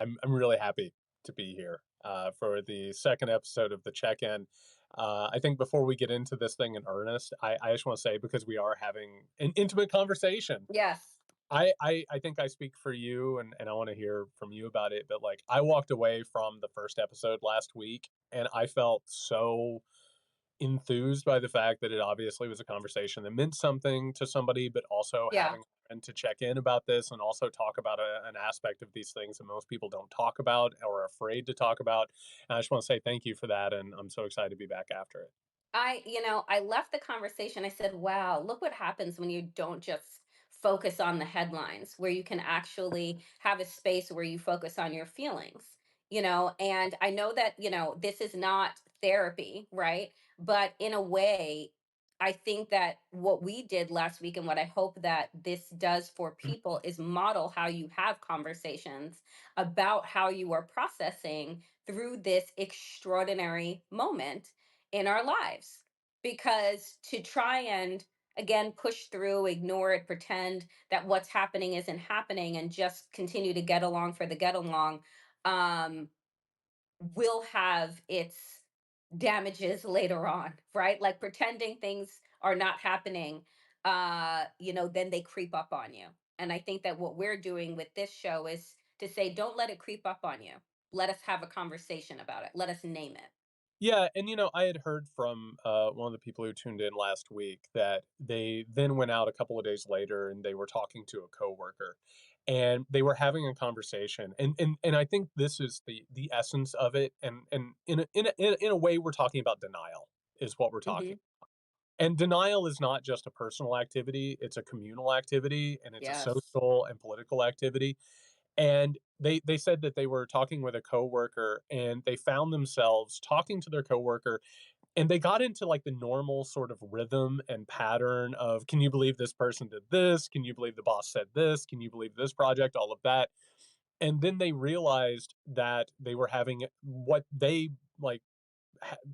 I'm really happy to be here for the second episode of the check-in. I think before we get into this thing in earnest, I just want to say because we are having an intimate conversation. Yes. I think I speak for you, and I want to hear from you about it. But like, I walked away from the first episode last week, and I felt so enthused by the fact that it obviously was a conversation that meant something to somebody, but also Yeah. having a friend to check in about this and also talk about an aspect of these things that most people don't talk about or are afraid to talk about. And I just want to say thank you for that. And I'm so excited to be back after it. I left the conversation. I said, wow, look what happens when you don't just focus on the headlines, where you can actually have a space where you focus on your feelings, and I know that, this is not therapy, right? But in a way, I think that what we did last week and what I hope that this does for people is model how you have conversations about how you are processing through this extraordinary moment in our lives. Because to try and again push through, ignore it, pretend that what's happening isn't happening, and just continue to get along for the get along, um, will have its damages later on, right? Like pretending things are not happening, then they creep up on you. And I think that what we're doing with this show is to say, don't let it creep up on you. Let us have a conversation about it. Let us name it. Yeah, and I had heard from one of the people who tuned in last week that they then went out a couple of days later and they were talking to a coworker, and they were having a conversation, and I think this is the essence of it, and in a way we're talking about denial is what we're talking. Hmm. And denial is not just a personal activity; it's a communal activity, and it's a Yes. social and political activity. And they said that they were talking with a coworker and they found themselves talking to their coworker and they got into like the normal sort of rhythm and pattern of, can you believe this person did this? Can you believe the boss said this? Can you believe this project? All of that. And then they realized that they were having what they like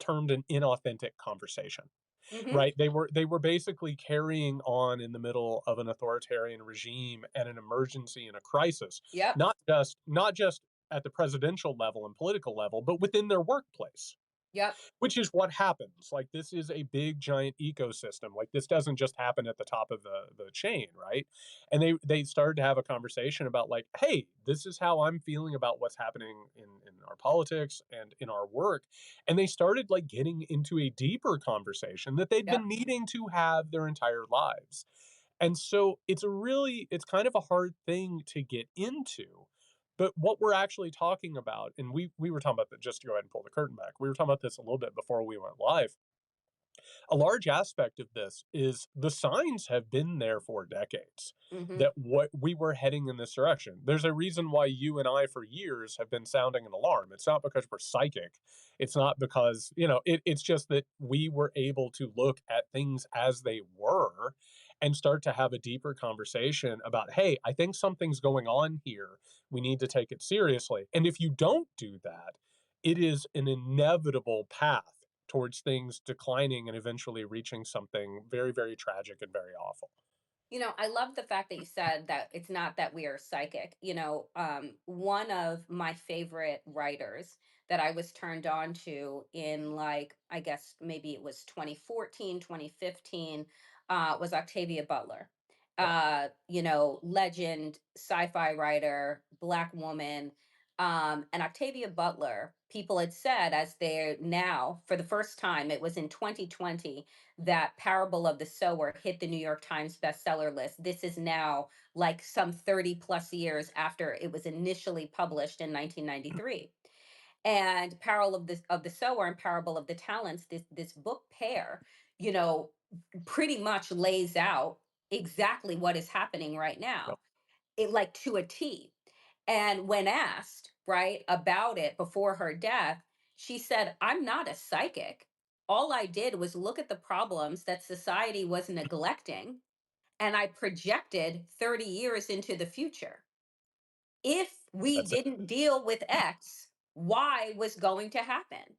termed an inauthentic conversation, Hmm. right? They were basically carrying on in the middle of an authoritarian regime and an emergency and a crisis, Yep. not just at the presidential level and political level, but within their workplace, Yep. which is what happens. Like, this is a big giant ecosystem. Like, this doesn't just happen at the top of the chain, right? And they started to have a conversation about like, hey, this is how I'm feeling about what's happening in our politics and in our work. And they started like getting into a deeper conversation that they'd Yep. been needing to have their entire lives. And so it's kind of a hard thing to get into, but what we're actually talking about, and we were talking about that, just to go ahead and pull the curtain back. We were talking about this a little bit before we went live. A large aspect of this is the signs have been there for decades Hmm. that what we were heading in this direction. There's a reason why you and I for years have been sounding an alarm. It's not because we're psychic. It's not because, it's just that we were able to look at things as they were and start to have a deeper conversation about, hey, I think something's going on here. We need to take it seriously. And if you don't do that, it is an inevitable path towards things declining and eventually reaching something very, very tragic and very awful. I love the fact that you said that it's not that we are psychic. One of my favorite writers that I was turned on to in, like, I guess maybe it was 2014, 2015, was Octavia Butler. Wow. Legend, sci-fi writer, Black woman. And Octavia Butler, people had said, as they're now, for the first time, it was in 2020, that Parable of the Sower hit the New York Times bestseller list. This is now like some 30 plus years after it was initially published in 1993. And Parable of the Sower and Parable of the Talents, this book pair, you know, pretty much lays out exactly what is happening right Yep. now. It, like, to a T. And when asked, right, about it before her death, she said, I'm not a psychic. All I did was look at the problems that society was neglecting, and I projected 30 years into the future. If we That's it. didn't deal with X, Y was going to happen.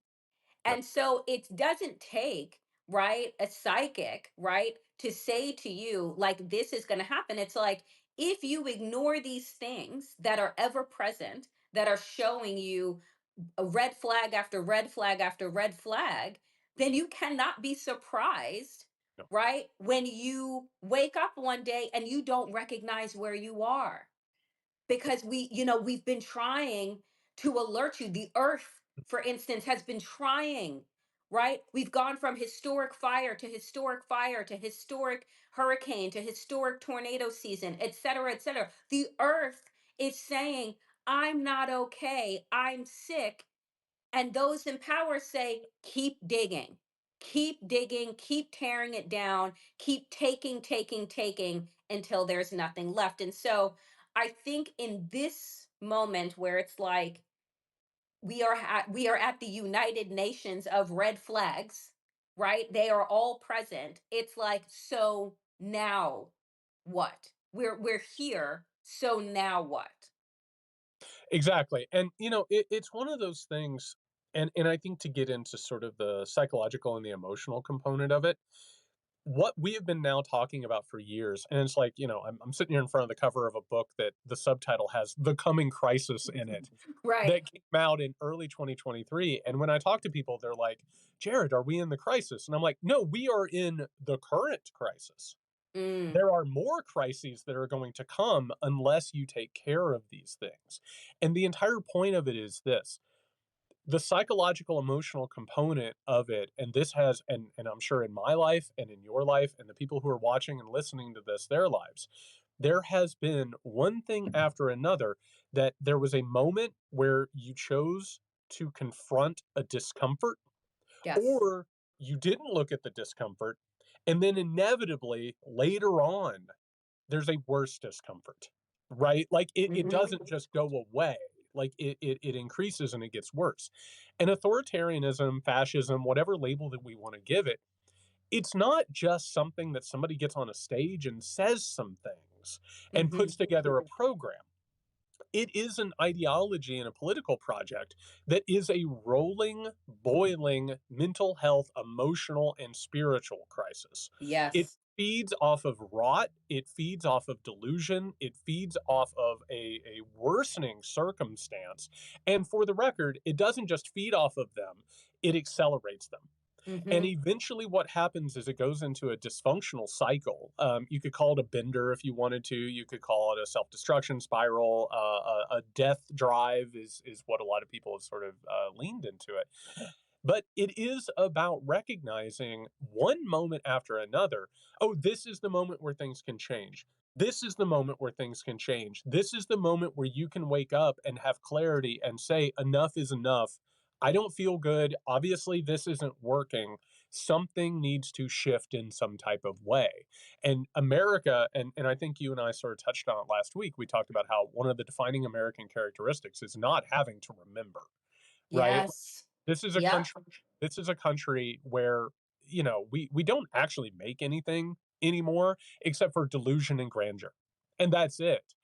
Yep. And so it doesn't take, right, a psychic, right, to say to you, like, this is going to happen. It's like, if you ignore these things that are ever present, that are showing you a red flag after red flag after red flag, then you cannot be surprised, No. right? When you wake up one day and you don't recognize where you are. Because we've been trying to alert you. The earth, for instance, has been trying, right? We've gone from historic fire to historic fire to historic hurricane to historic tornado season, et cetera, et cetera. The earth is saying, I'm not okay, I'm sick, and those in power say, keep digging, keep tearing it down, keep taking until there's nothing left. And so I think in this moment where it's like we are at the United Nations of red flags, right? They are all present. It's like, so now what? We're here, so now what? Exactly. And it's one of those things, and I think to get into sort of the psychological and the emotional component of it, what we have been now talking about for years, and it's like, I'm sitting here in front of the cover of a book that the subtitle has "The Coming Crisis" in it, Right. that came out in early 2023. And when I talk to people, they're like, "Jared, are we in the crisis?" And I'm like, "No, we are in the current crisis. Mm, There are more crises that are going to come unless you take care of these things." And the entire point of it is this: the psychological emotional component of it, and this has, and I'm sure in my life and in your life and the people who are watching and listening to this, their lives, there has been one thing after another, that there was a moment where you chose to confront a discomfort, yes. or you didn't look at the discomfort, and then inevitably later on there's a worse discomfort, right? Like it Hmm. doesn't just go away. Like it increases and it gets worse. And authoritarianism, fascism, whatever label that we want to give it, it's not just something that somebody gets on a stage and says some things and Hmm. puts together a program. It is an ideology and a political project that is a rolling, boiling mental health, emotional, and spiritual crisis. It Yes. feeds off of rot, it feeds off of delusion, it feeds off of a worsening circumstance. And for the record, it doesn't just feed off of them, it accelerates them. And Hmm. eventually, what happens is it goes into a dysfunctional cycle. You could call it a bender if you wanted to. You could call it a self destruction spiral. A death drive is what a lot of people have sort of leaned into it. But it is about recognizing one moment after another. Oh, this is the moment where things can change. This is the moment where things can change. This is the moment where you can wake up and have clarity and say, enough is enough. I don't feel good. Obviously, this isn't working. Something needs to shift in some type of way. And America, and I think you and I sort of touched on it last week. We talked about how one of the defining American characteristics is not having to remember, right? Yes. This is a Yep. country this is a country where, we don't actually make anything anymore except for delusion and grandeur, and that's it.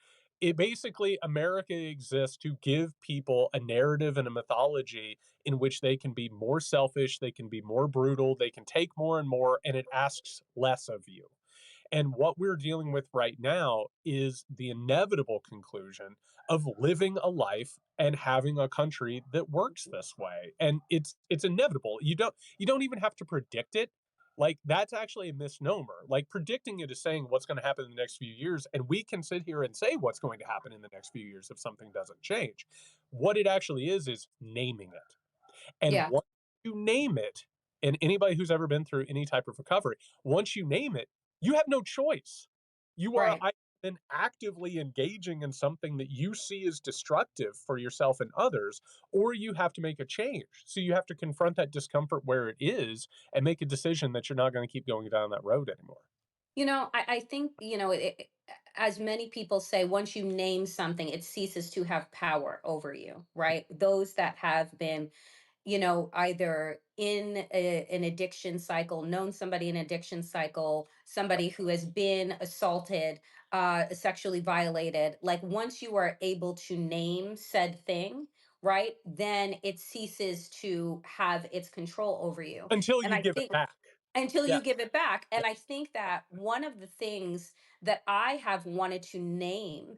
It basically, America exists to give people a narrative and a mythology in which they can be more selfish, they can be more brutal, they can take more and more, and it asks less of you. And what we're dealing with right now is the inevitable conclusion of living a life and having a country that works this way. And it's inevitable. You don't even have to predict it. Like, that's actually a misnomer. Like, predicting it is saying what's going to happen in the next few years, and we can sit here and say what's going to happen in the next few years if something doesn't change. What it actually is naming it. And Yeah. once you name it, and anybody who's ever been through any type of recovery, once you name it, you have no choice. You are Right. either then actively engaging in something that you see as destructive for yourself and others, or you have to make a change. So you have to confront that discomfort where it is and make a decision that you're not going to keep going down that road anymore. I think, as many people say, once you name something, it ceases to have power over you, right? Those that have been, either in an addiction cycle, known somebody in addiction cycle, Yep. somebody who has been assaulted, sexually violated, like once you are able to name said thing, right, then it ceases to have its control over you. Until And you I give it think back. until Yeah. you give it back. Yeah. And I think that one of the things that I have wanted to name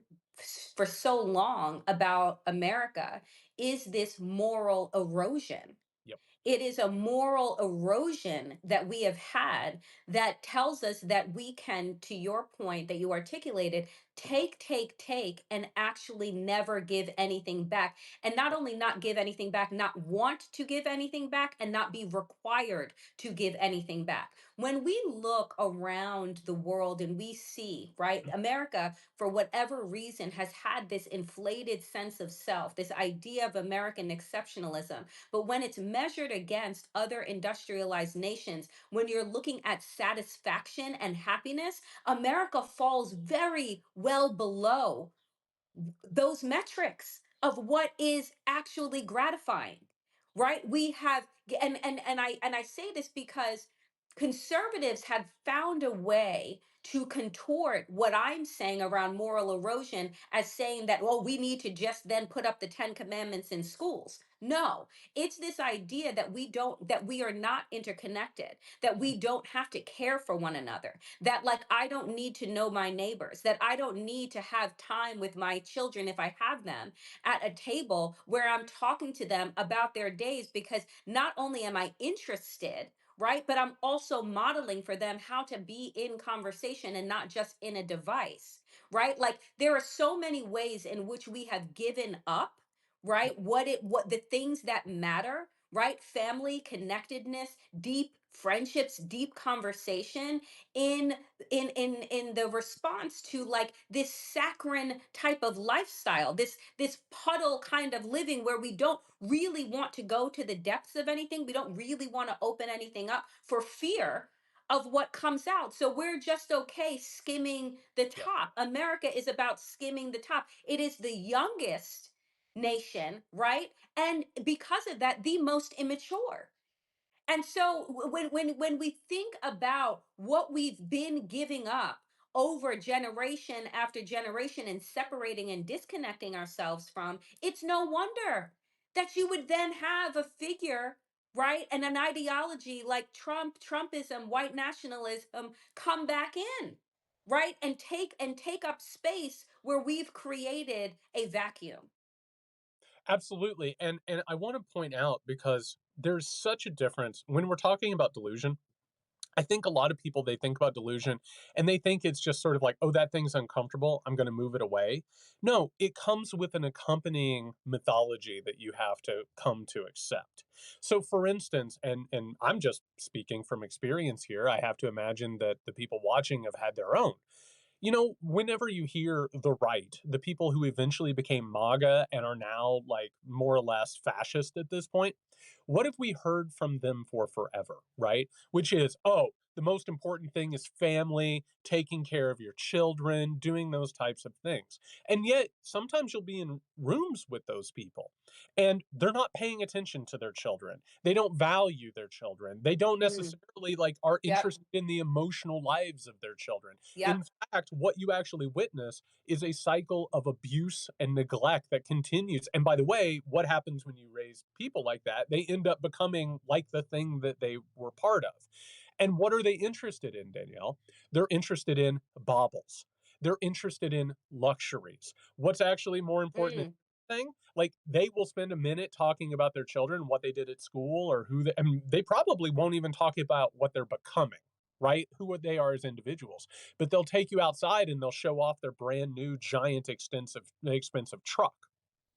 for so long about America is this moral erosion. Yep. It is a moral erosion that we have had that tells us that we can, to your point that you articulated, take, and actually never give anything back. And not only not give anything back, not want to give anything back, and not be required to give anything back. When we look around the world and we see, right, America, for whatever reason, has had this inflated sense of self, this idea of American exceptionalism, but when it's measured against other industrialized nations, when you're looking at satisfaction and happiness, America falls very well below those metrics of what is actually gratifying, right? We have, and I say this because conservatives have found a way to contort what I'm saying around moral erosion as saying that, well, we need to just then put up the 10 commandments in schools. No, it's this idea that we are not interconnected, that we don't have to care for one another, that like I don't need to know my neighbors, that I don't need to have time with my children if I have them at a table where I'm talking to them about their days, because not only am I interested, right, but I'm also modeling for them how to be in conversation and not just in a device, right? Like there are so many ways in which we have given up, right, what the things that matter, right, family connectedness, deep friendships, deep conversation, in in the response to like this saccharine type of lifestyle, this puddle kind of living where we don't really want to go to the depths of anything, we don't really want to open anything up for fear of what comes out, so we're just okay skimming the Yep. top. America is about skimming the top. It is the youngest nation, right? And because of that, the most immature. And so when we think about what we've been giving up over generation after generation and separating and disconnecting ourselves from, it's no wonder that you would then have a figure, right, and an ideology like Trumpism, white nationalism come back in, right, and take up space where we've created a vacuum. Absolutely. And I want to point out, because there's such a difference when we're talking about delusion. I think a lot of people, they think about delusion and they think it's just sort of like, oh, that thing's uncomfortable, I'm going to move it away. No, it comes with an accompanying mythology that you have to come to accept. So for instance, and I'm just speaking from experience here, I have to imagine that the people watching have had their own. Whenever you hear the right, the people who eventually became MAGA and are now like more or less fascist at this point, what have we heard from them for forever, right? Which is, oh, the most important thing is family, taking care of your children, doing those types of things. And yet, sometimes you'll be in rooms with those people and they're not paying attention to their children. They don't value their children. They don't Mm, necessarily like are yep, interested in the emotional lives of their children. yep, In fact, what you actually witness is a cycle of abuse and neglect that continues. And by the way, what happens when you raise people like that? They end up becoming like the thing that they were part of. And what are they interested in, Danielle? They're interested in baubles. They're interested in luxuries. What's actually more important than mm, anything? Like they will spend a minute talking about their children, what they did at school, or and they probably won't even talk about what they're becoming, right? Who they are as individuals. But they'll take you outside and they'll show off their brand new giant expensive truck,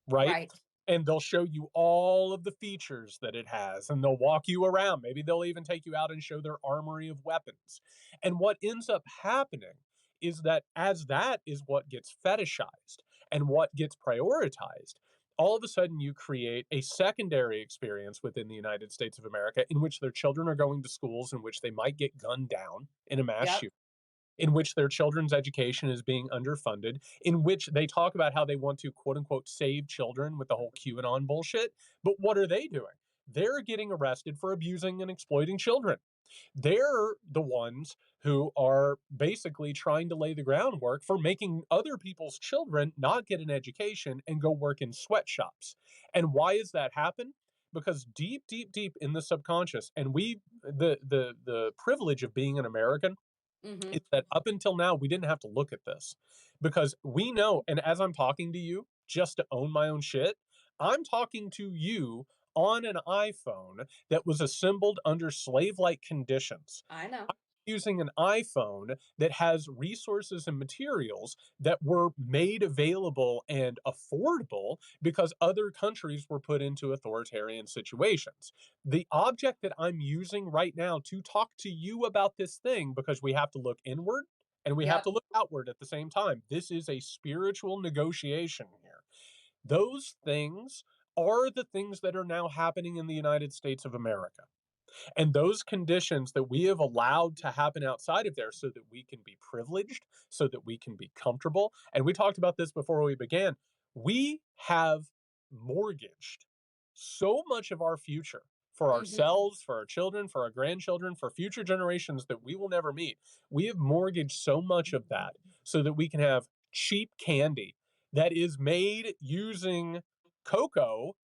right? right, And they'll show you all of the features that it has and they'll walk you around. Maybe they'll even take you out and show their armory of weapons. And what ends up happening is that as that is what gets fetishized and what gets prioritized, all of a sudden you create a secondary experience within the United States of America in which their children are going to schools in which they might get gunned down in a mass yep, shooting, in which their children's education is being underfunded, in which they talk about how they want to quote unquote save children with the whole QAnon bullshit. But what are they doing? They're getting arrested for abusing and exploiting children. They're the ones who are basically trying to lay the groundwork for making other people's children not get an education and go work in sweatshops. And why does that happen? Because deep in the subconscious, and the privilege of being an American Mhm. is that up until now, we didn't have to look at this because we know, and as I'm talking to you, just to own my own shit, I'm talking to you on an iPhone that was assembled under slave like conditions, I know. using an iPhone that has resources and materials that were made available and affordable because other countries were put into authoritarian situations. The object that I'm using right now to talk to you about this thing, because we have to look inward and we have Yep. to look outward at the same time. This is a spiritual negotiation here. Those things are the things that are now happening in the United States of America. And those conditions that we have allowed to happen outside of there so that we can be privileged, so that we can be comfortable. And we talked about this before we began. We have mortgaged so much of our future for Mhm. ourselves, for our children, for our grandchildren, for future generations that we will never meet. We have mortgaged so much of that so that we can have cheap candy that is made using cocoa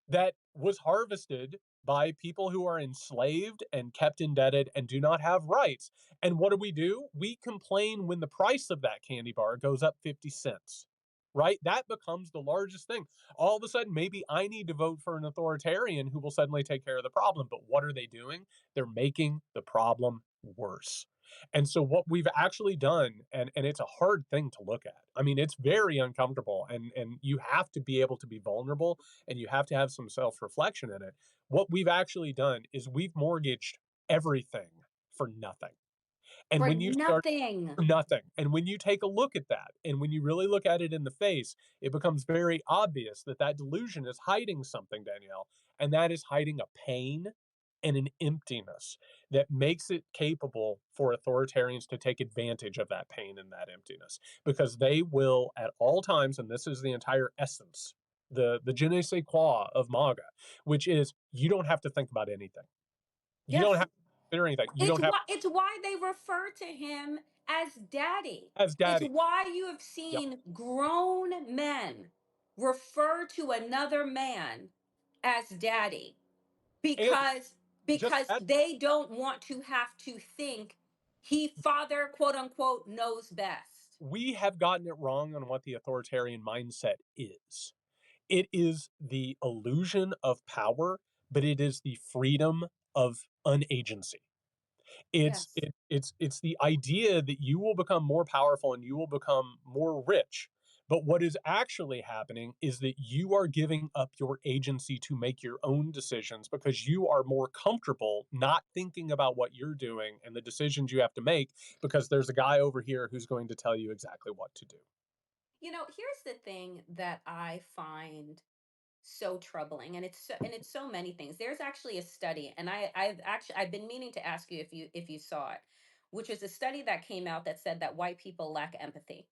that was harvested by people who are enslaved and kept indebted and do not have rights. And what do? We complain when the price of that candy bar goes up 50 cents, right? That becomes the largest thing. All of a sudden, maybe I need to vote for an authoritarian who will suddenly take care of the problem. But what are they doing? They're making the problem worse. And so, what we've actually done, and it's a hard thing to look at. I mean, it's very uncomfortable, and you have to be able to be vulnerable and you have to have some self reflection in it. What we've actually done is we've mortgaged everything for nothing. And For when you start nothing. for nothing, and when you take a look at that, and when you really look at it in the face, it becomes very obvious that that delusion is hiding something, Danielle, and that is hiding a pain and an emptiness that makes it capable for authoritarians to take advantage of that pain and that emptiness because they will at all times, and this is the entire essence, the je ne sais quoi of MAGA, which is you don't have to think about anything. You don't Yes. have to consider anything. You don't have It's why they refer to him as daddy. as It's daddy. why you have Yep. seen grown men refer to another man as daddy And because just add, they don't want to have to think he father quote unquote knows best. we have gotten it wrong on what the authoritarian mindset is. It is the illusion of power, but it is the freedom of unagency. Yes. It's the idea that you will become more powerful and you will become more rich. But what is actually happening is that you are giving up your agency to make your own decisions because you are more comfortable not thinking about what you're doing and the decisions you have to make because there's a guy over here who's going to tell you exactly what to do. You know, here's the thing that I find so troubling, and it's so many things. There's actually a study, and I've been meaning to ask you if you saw it, which is a study that came out that said that white people lack empathy,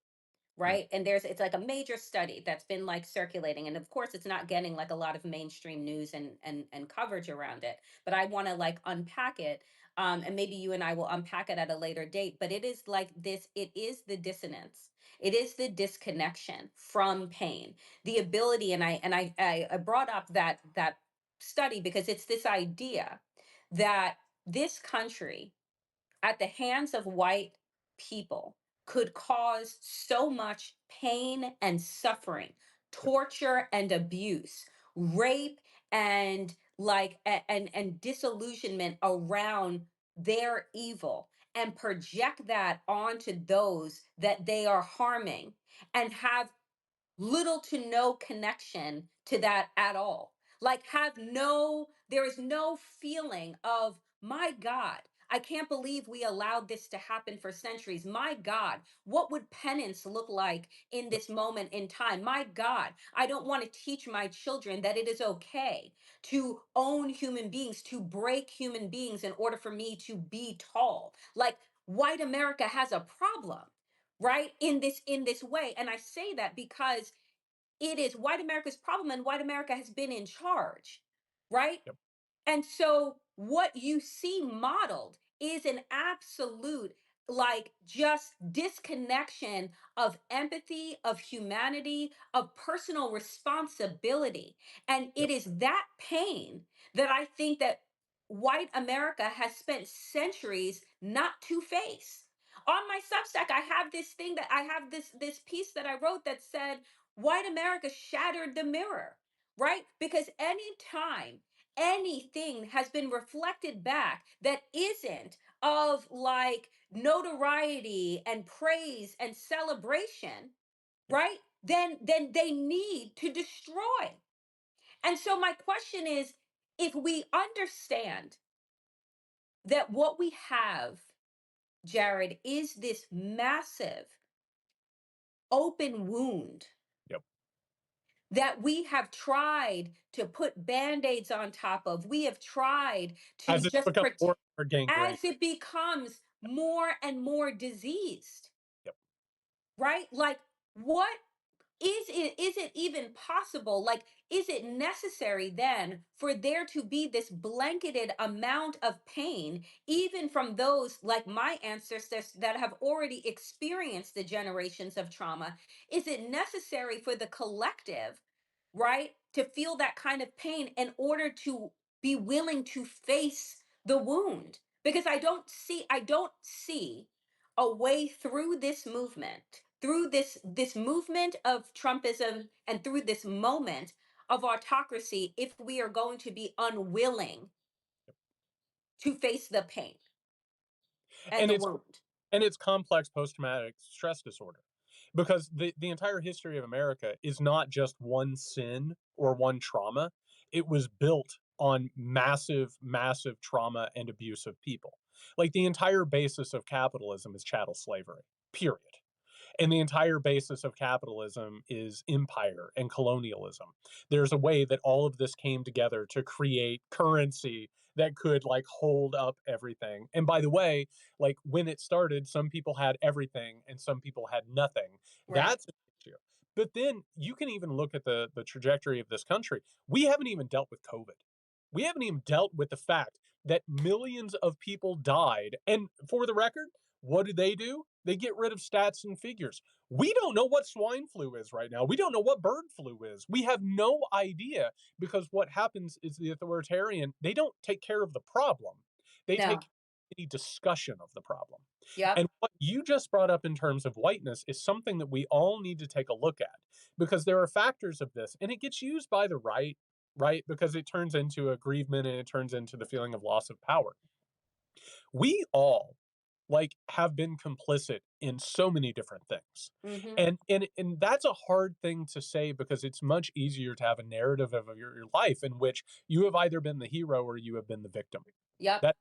Mm, right? And it's like a major study that's been like circulating, and of course it's not getting like a lot of mainstream news and coverage around it, but I want to like unpack it. And maybe you and I will unpack it at a later date, but it is like this, it is the dissonance, it is the disconnection from pain, the ability. And I brought up that study because it's this idea that this country at the hands of white people could cause so much pain and suffering, yep, torture and abuse, rape and and disillusionment around their evil, and project that onto those that they are harming, and have little to no connection to that at all. Like, have no, there is no feeling of, my God, I can't believe we allowed this to happen for centuries. My God, what would penance look like in yep, this moment in time? My God, I don't want to teach my children that it is okay to own human beings, to break human beings in order for me to be tall. Like, white America has a problem, right, in this way. And I say that because it is white America's problem, and white America has been in charge, right? yep, And so what you see modeled is an absolute, like, just disconnection of empathy, of humanity, of personal responsibility. And it yep. is that pain that I think that white America has spent centuries not to face. On my Substack, I have this thing that I have this piece that I wrote that said white America shattered the mirror, right? Because anytime anything has been reflected back that isn't of like notoriety and praise and celebration, Yep. right? Then they need to destroy. And so my question is, if we understand that what we have, Jared, is this massive open wound Yep. that we have tried to put band-aids on top of, we have tried to As it's just become more and more gangrene. as it becomes more and more diseased, Yep. right? Like, what is it even possible, like, is it necessary then for there to be this blanketed amount of pain, even from those like my ancestors that have already experienced the generations of trauma? Is it necessary for the collective, right, to feel that kind of pain in order to be willing to face the wound? Because I don't see a way through this movement, through this movement of Trumpism, and through this moment of autocracy, if we are going to be unwilling to face the pain and And the it's wound. and it's complex post-traumatic stress disorder, because the entire history of America is not just one sin or one trauma. It was built on massive trauma and abuse of people. Like, the entire basis of capitalism is chattel slavery, period. And the entire basis of capitalism is empire and colonialism. There's a way that all of this came together to create currency that could like hold up everything. And by the way, like, when it started, some people had everything and some people had nothing. Right. That's an issue. But then you can even look at the trajectory of this country. We haven't even dealt with COVID. We haven't even dealt with the fact that millions of people died. And for the record, what do? They get rid of stats and figures. We don't know what swine flu is right now. We don't know what bird flu is. We have no idea, because what happens is the authoritarian, they don't take care of the problem. They take No. care of any discussion of the problem. Yep. And what you just brought up in terms of whiteness is something that we all need to take a look at, because there are factors of this, and it gets used by the right? Because it turns into a grievement and it turns into the feeling of loss of power. We all like have been complicit in so many different things. Mm-hmm. And that's a hard thing to say, because it's much easier to have a narrative of your life in which you have either been the hero or you have been the victim. Yep. That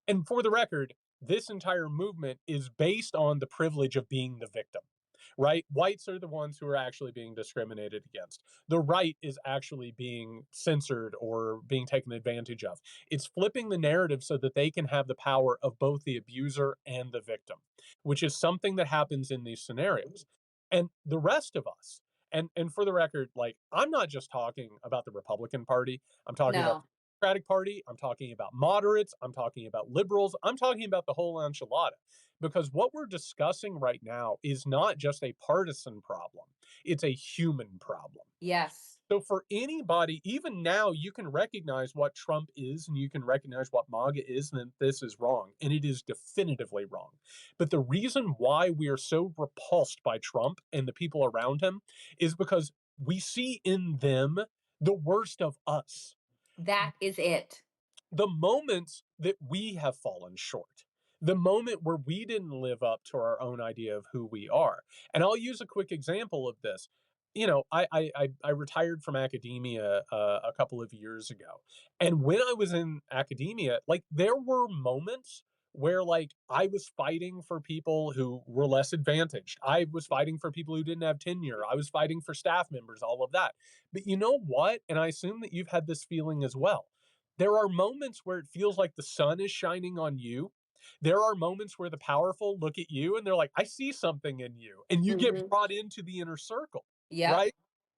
and for the record, this entire movement is based on the privilege of being the victim, right? Whites are the ones who are actually being discriminated against. The right is actually being censored or being taken advantage of. It's flipping the narrative so that they can have the power of both the abuser and the victim, which is something that happens in these scenarios. And the rest of us, and for the record, like, I'm not just talking about the Republican Party. I'm talking about No. the Democratic Party. I'm talking about moderates. I'm talking about liberals. I'm talking about the whole enchilada, because what we're discussing right now is not just a partisan problem, it's a human problem. Yes. So for anybody, even now, you can recognize what Trump is and you can recognize what MAGA is, and that this is wrong. And it is definitively wrong. But the reason why we are so repulsed by Trump and the people around him is because we see in them the worst of us, That is it. the moments that we have fallen short, the moment where we didn't live up to our own idea of who we are. And I'll use a quick example of this. I retired from academia a couple of years ago, and when I was in academia, like, there were moments where like I was fighting for people who were less advantaged. I was fighting for people who didn't have tenure. I was fighting for staff members, all of that. But you know what? And I assume that you've had this feeling as well. There are moments where it feels like the sun is shining on you. There are moments where the powerful look at you and they're like, I see something in you. And you get Mm-hmm. brought into the inner circle, Yep. right?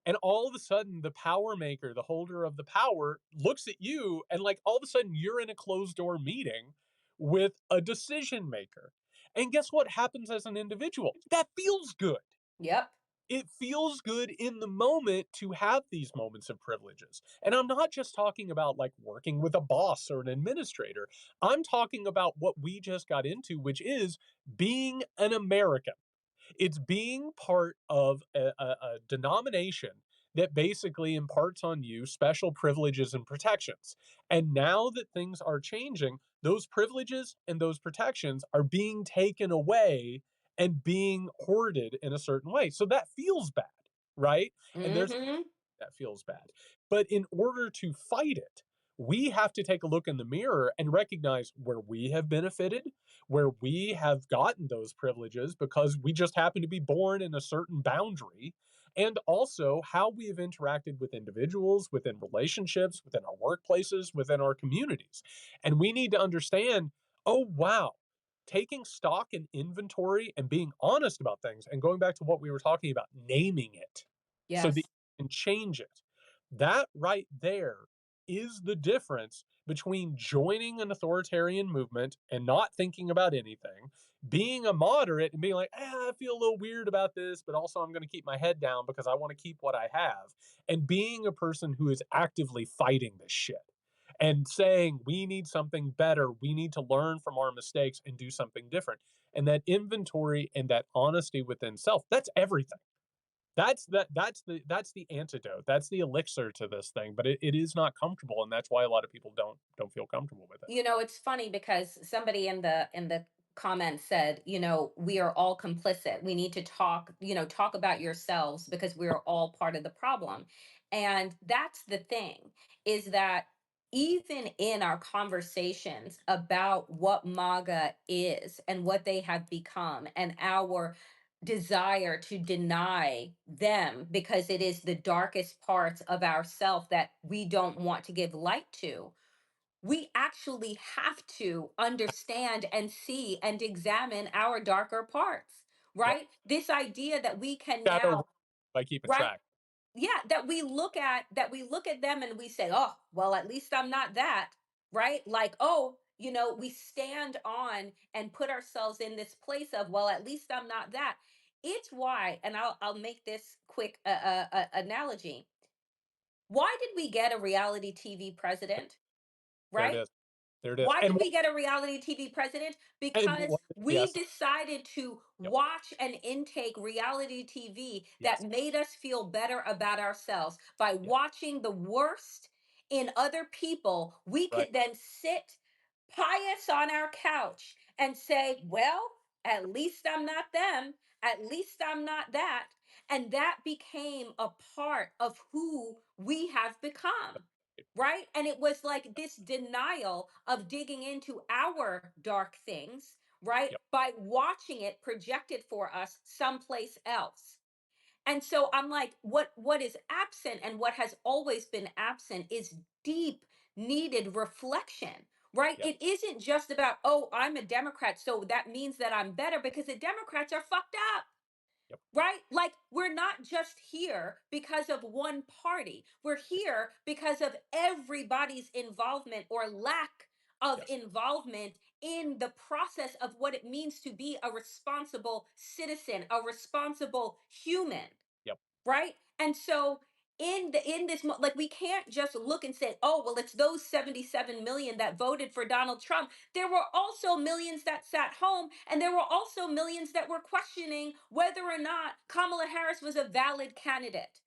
And all of a sudden, the power maker, the holder of the power, looks at you, and like all of a sudden, you're in a closed door meeting with a decision maker. And guess what happens as an individual? That feels good. Yep. it feels good in the moment to have these moments of privileges. And I'm not just talking about like working with a boss or an administrator. I'm talking about what we just got into, which is being an American. It's being part of a denomination that basically imparts on you special privileges and protections. And now that things are changing, those privileges and those protections are being taken away and being hoarded in a certain way. So that feels bad, right? And there's Hmm. that feels bad. But in order to fight it, we have to take a look in the mirror and recognize where we have benefited, where we have gotten those privileges because we just happen to be born in a certain boundary, and also how we have interacted with individuals, within relationships, within our workplaces, within our communities. And we need to understand, oh, wow, taking stock and inventory and being honest about things and going back to what we were talking about, naming it so that Yes. you can change it. That right there is the difference between joining an authoritarian movement and not thinking about anything, being a moderate and being like, I feel a little weird about this, but also I'm going to keep my head down because I want to keep what I have, and being a person who is actively fighting this shit and saying, we need something better. We need to learn from our mistakes and do something different. And that inventory and that honesty within self, that's everything. That's the antidote. That's the elixir to this thing, but it is not comfortable, and that's why a lot of people don't feel comfortable with it. You know, it's funny because somebody in the comments said, you know, we are all complicit. We need to talk, you know, talk about yourselves because we are all part of the problem. And that's the thing, is that even in our conversations about what MAGA is and what they have become, and our desire to deny them because it is the darkest parts of ourself that we don't want to give light to, we actually have to understand and see and examine our darker parts, Yep. right? This idea that we can Shadow now, by keeping right? track. Yeah, that we look at them and we say, oh, well, at least I'm not that, right? Like, oh, you know, we stand on and put ourselves in this place of, well, at least I'm not that. It's why, and I'll make this quick analogy. Why did we get a reality TV president, There it right? is. There it is. Why did we get a reality TV president? Because we Yes, decided to yep, watch and intake reality TV that yes, made us feel better about ourselves. By yes, watching the worst in other people, we right, could then sit pious on our couch and say, well, at least I'm not them. At least I'm not that. And that became a part of who we have become, right? And it was like this denial of digging into our dark things, right? yep, By watching it projected for us someplace else. And so I'm like, what is absent and what has always been absent is deep needed reflection, right? yep, It isn't just about, oh, I'm a Democrat, so that means that I'm better, because the Democrats are fucked up, yep, right? Like, we're not just here because of one party. We're here because of everybody's involvement or lack of yes, involvement in the process of what it means to be a responsible citizen, a responsible human, yep, right? And so in this like, we can't just look and say, oh, well, it's those 77 million that voted for Donald Trump. There were also millions that sat home, and there were also millions that were questioning whether or not Kamala Harris was a valid candidate,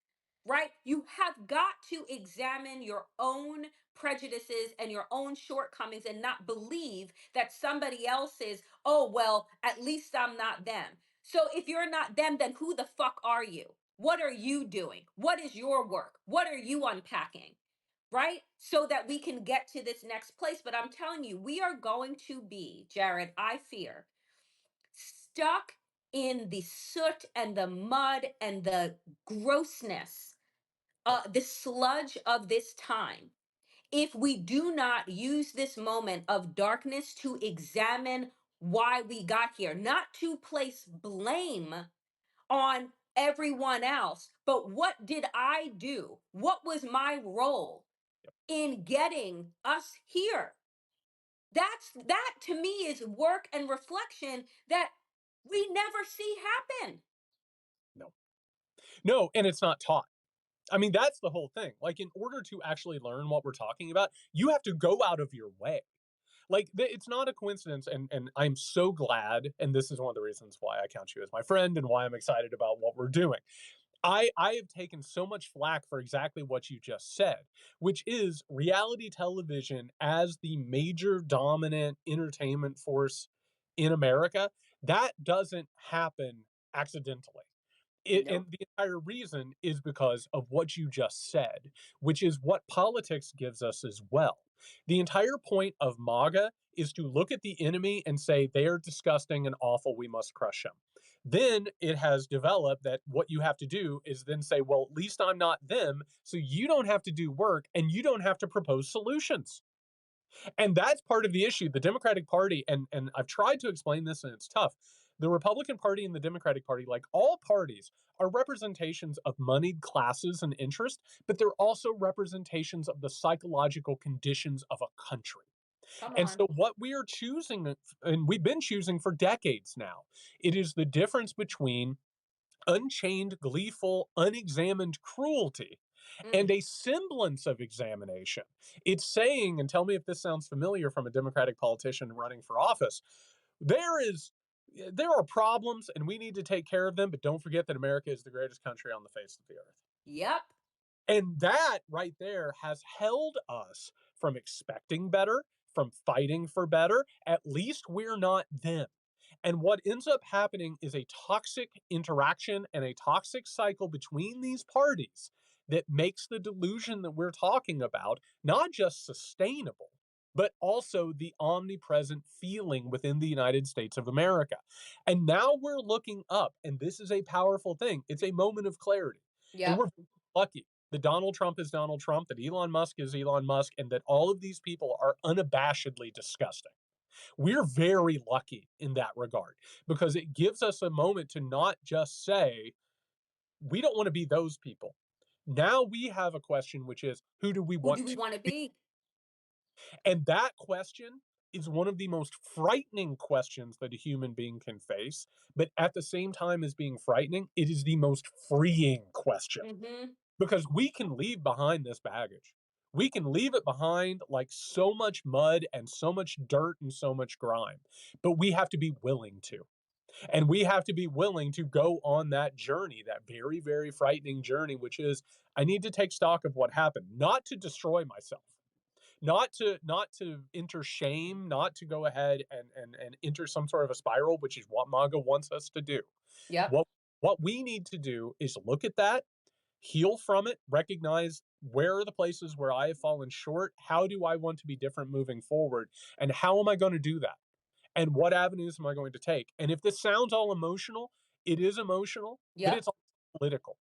right? You have got to examine your own prejudices and your own shortcomings and not believe that somebody else is, oh, well, at least I'm not them. So if you're not them, then who the fuck are you? What are you doing? What is your work? What are you unpacking? Right? So that we can get to this next place. But I'm telling you, we are going to be, Jared, I fear, stuck in the soot and the mud and the grossness, yep, the sludge of this time, if we do not use this moment of darkness to examine why we got here, not to place blame on everyone else, but what did I do? What was my role yep. in getting us here? That to me is work and reflection that we never see happen. No. No, and it's not taught. I mean, that's the whole thing. Like, in order to actually learn what we're talking about, you have to go out of your way. Like, it's not a coincidence, and I'm so glad, and this is one of the reasons why I count you as my friend and why I'm excited about what we're doing. I have taken so much flack for exactly what you just said, which is reality television as the major dominant entertainment force in America. That doesn't happen accidentally. And Nope. the entire reason is because of what you just said, which is what politics gives us as well. The entire point of MAGA is to look at the enemy and say they are disgusting and awful. We must crush them. Then it has developed that what you have to do is then say, well, at least I'm not them. So you don't have to do work and you don't have to propose solutions. And that's part of the issue. The Democratic Party, and I've tried to explain this and it's tough. The Republican Party and the Democratic Party, like all parties, are representations of moneyed classes and interest, but they're also representations of the psychological conditions of a country. Come And on. so, what we are choosing, and we've been choosing for decades now, it is the difference between unchained, gleeful, unexamined cruelty and Mm. a semblance of examination. It's saying, and tell me if this sounds familiar from a Democratic politician running for office, there is there are problems and we need to take care of them, but don't forget that America is the greatest country on the face of the earth. Yep. And that right there has held us from expecting better, from fighting for better. At least we're not them. And what ends up happening is a toxic interaction and a toxic cycle between these parties that makes the delusion that we're talking about not just sustainable, but also the omnipresent feeling within the United States of America. And now we're looking up, and this is a powerful thing. It's a moment of clarity. And Yep. we're lucky that Donald Trump is Donald Trump, that Elon Musk is Elon Musk, and that all of these people are unabashedly disgusting. We're very lucky in that regard because it gives us a moment to not just say, we don't want to be those people. Now we have a question, which is, who do we Who do want we to want to be? be? And that question is one of the most frightening questions that a human being can face. But at the same time as being frightening, it is the most freeing question Hmm. because we can leave behind this baggage. We can leave it behind like so much mud and so much dirt and so much grime, but we have to be willing to. And we have to be willing to go on that journey, that very, very frightening journey, which is I need to take stock of what happened, not to destroy myself, not to enter shame, not to go ahead and enter some sort of a spiral, which is what MAGA wants us to do. Yep. What we need to do is look at that, heal from it, recognize where are the places where I have fallen short, how do I want to be different moving forward, and how am I going to do that? And what avenues am I going to take? And if this sounds all emotional, it is emotional, but Yep. it's also political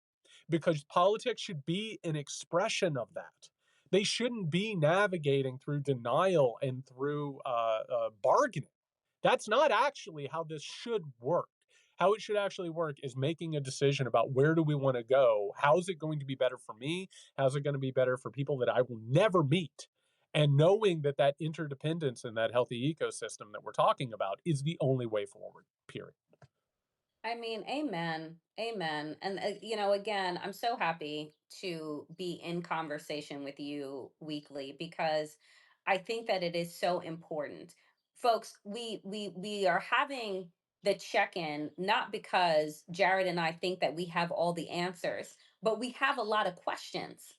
because politics should be an expression of that. They shouldn't be navigating through denial and through bargaining. That's not actually how this should work. How it should actually work is making a decision about where do we want to go? How's it going to be better for me? How's it going to be better for people that I will never meet? And knowing that that interdependence and that healthy ecosystem that we're talking about is the only way forward, period. I mean, amen. Amen. And, again, I'm so happy to be in conversation with you weekly because I think that it is so important. Folks, we are having the check-in not because Jared and I think that we have all the answers, but we have a lot of questions.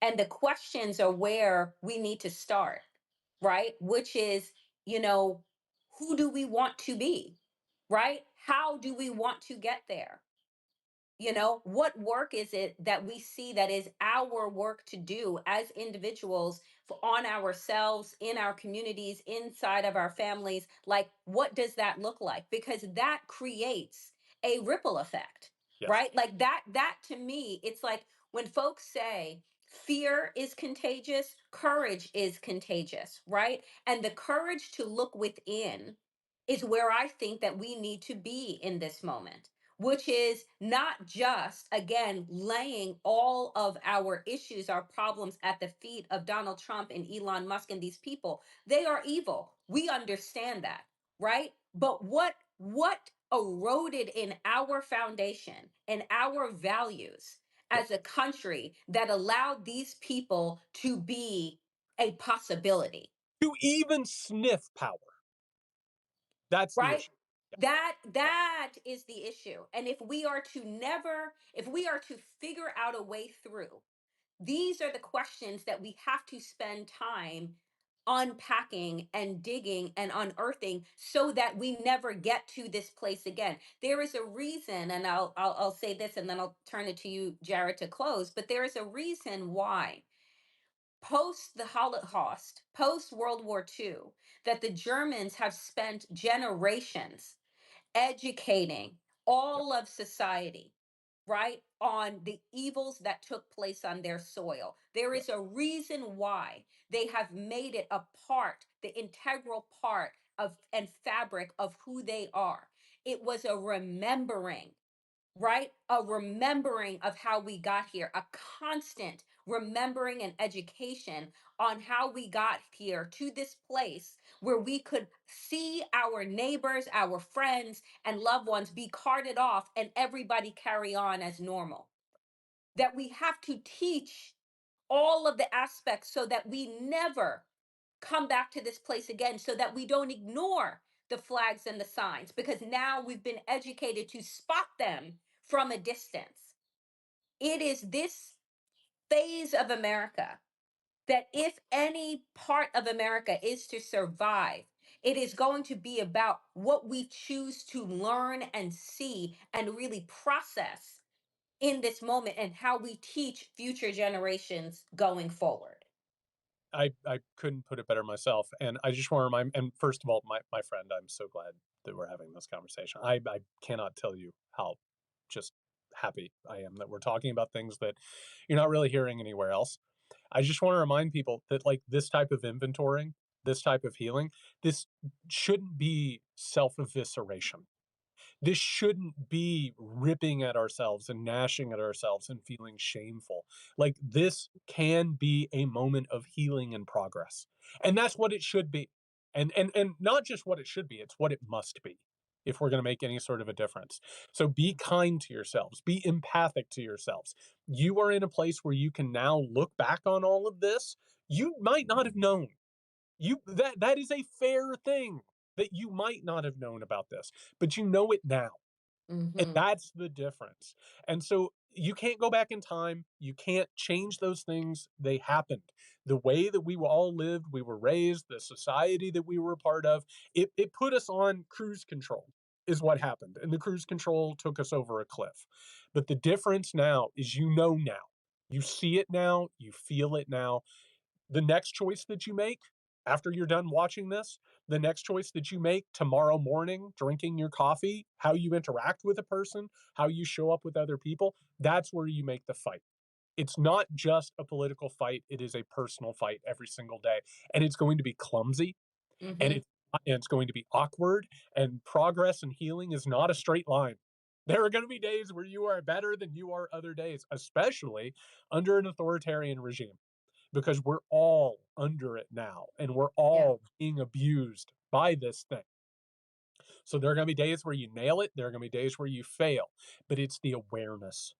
And the questions are where we need to start, right? Which is, you know, who do we want to be? Right? How do we want to get there? What work is it that we see that is our work to do as individuals on ourselves, in our communities, inside of our families? Like, what does that look like? Because that creates a ripple effect, Yes. right? Like that to me, it's like when folks say fear is contagious, courage is contagious, right? And the courage to look within is where I think that we need to be in this moment, which is not just, again, laying all of our issues, our problems at the feet of Donald Trump and Elon Musk and these people. They are evil. We understand that, right? But what eroded in our foundation and our values Yeah. as a country that allowed these people to be a possibility, To even sniff power. That's the right? issue. Yeah. Yeah. That is the issue. And if we are to figure out a way through, these are the questions that we have to spend time unpacking and digging and unearthing so that we never get to this place again. There is a reason, and I'll say this and then I'll turn it to you, Jared, to close. But there is a reason why post the Holocaust, post World War II, that the Germans have spent generations educating Yeah. all of society, right, on the evils that took place on their soil. There Yeah. is a reason why they have made it a part, the integral part of and fabric of who they are. It was a remembering, right? A remembering of how we got here, a constant remembering and education on how we got here to this place where we could see our neighbors, our friends, and loved ones be carted off and everybody carry on as normal. That we have to teach all of the aspects so that we never come back to this place again, so that we don't ignore the flags and the signs, because now we've been educated to spot them from a distance. It is this phase of America that, if any part of America is to survive, it is going to be about what we choose to learn and see and really process in this moment, and how we teach future generations going forward. I couldn't put it better myself. And I just want to remind, and first of all, my friend, I'm so glad that we're having this conversation. I cannot tell you how just happy I am that we're talking about things that you're not really hearing anywhere else. I just want to remind people that, like, this type of inventorying, this type of healing, this shouldn't be self evisceration. This shouldn't be ripping at ourselves and gnashing at ourselves and feeling shameful. Like, this can be a moment of healing and progress. And that's what it should be. And not just what it should be, it's what it must be if we're going to make any sort of a difference. So be kind to yourselves, be empathic to yourselves. You are in a place where you can now look back on all of this. You might not have known. That is a fair thing, that you might not have known about this, but you know it now. And Hmm. that's the difference. And so you can't go back in time. You can't change those things. They happened. The way that we all lived, we were raised, the society that we were a part of, it put us on cruise control, is what happened. And the cruise control took us over a cliff. But the difference now is, you know now. You see it now, you feel it now. The next choice that you make after you're done watching this, the next choice that you make tomorrow morning, drinking your coffee, how you interact with a person, how you show up with other people, that's where you make the fight. It's not just a political fight, it is a personal fight every single day. And it's going to be clumsy, and Hmm. it's going to be awkward, and progress and healing is not a straight line. There are going to be days where you are better than you are other days, especially under an authoritarian regime, because we're all under it now and we're Yeah. all being abused by this thing. So there are going to be days where you nail it, there are going to be days where you fail, but it's the awareness.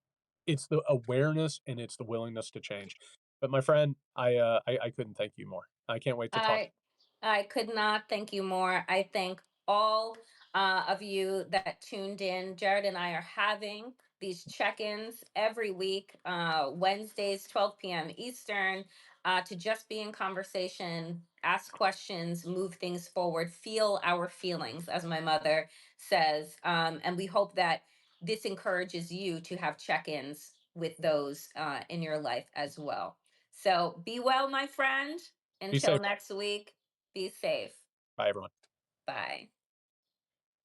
It's the awareness and it's the willingness to change. But my friend, I couldn't thank you more. I can't wait to talk. I I could not thank you more. I thank all of you that tuned in. Jared and I are having these check-ins every week, Wednesdays, 12 p.m. Eastern, to just be in conversation, ask questions, move things forward, feel our feelings, as my mother says. And we hope that this encourages you to have check-ins with those in your life as well. So be well, my friend. Be Until safe. next week, be safe. Bye, everyone. Bye.